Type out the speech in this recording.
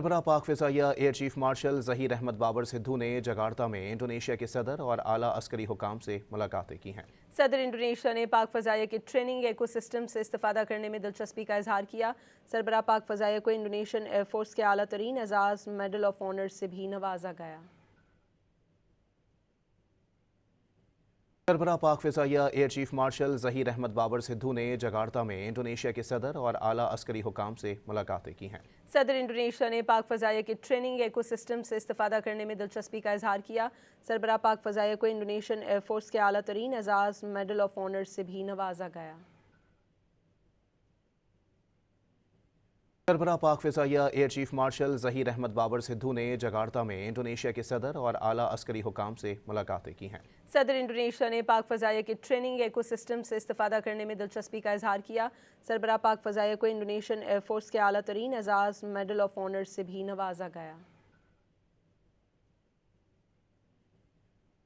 सरबराह पाक फ़िज़ाइया air chief marshal Zaheer Ahmed Babar Sidhu ने Jakarta में इंडोनेशिया के सदर और आला अस्करी हुकाम से मुलाकातें की हैं। सदर इंडोनेशिया ने पाक फ़ज़ाइया के ट्रेनिंग इकोसिस्टम से इस्तिफ़ादा करने में दिलचस्पी का इजहार किया। सरबराह पाक फ़ज़ाइया को इंडोनेशियन एयरफोर्स के आला तरीन एजाज़ मेडल ऑफ ऑनर से भी नवाजा गया। सरबराह पाक फ़िज़ाइया air chief marshal Zaheer Ahmed Babar Sidhu ने जकार्ता में इंडोनेशिया के सदर और आला अस्करी हुकाम से मुलाकातें की हैं। सदर इंडोनेशिया ने पाक फ़ज़ाइया के ट्रेनिंग इकोसिस्टम से इस्तिफ़ादा करने में दिलचस्पी का इजहार किया। सरबराह पाक फ़ज़ाइया को इंडोनेशियन एयरफोर्स के आला तरीन एजाज़ मेडल ऑफ ऑनर से भी नवाजा गया। सरबराह पाक फ़िज़ाइया air chief marshal Zaheer Ahmed Babar Sidhu ने जकार्ता में इंडोनेशिया के सदर और आला अस्करी हुकाम से मुलाकातें की हैं। सदर इंडोनेशिया ने पाक फ़ज़ाइया के ट्रेनिंग इकोसिस्टम से इस्तिफ़ादा करने में दिलचस्पी का इजहार किया। सरबराह पाक फ़ज़ाइया को इंडोनेशियन एयरफोर्स के आला तरीन एजाज़ मेडल ऑफ ऑनर से भी नवाजा गया।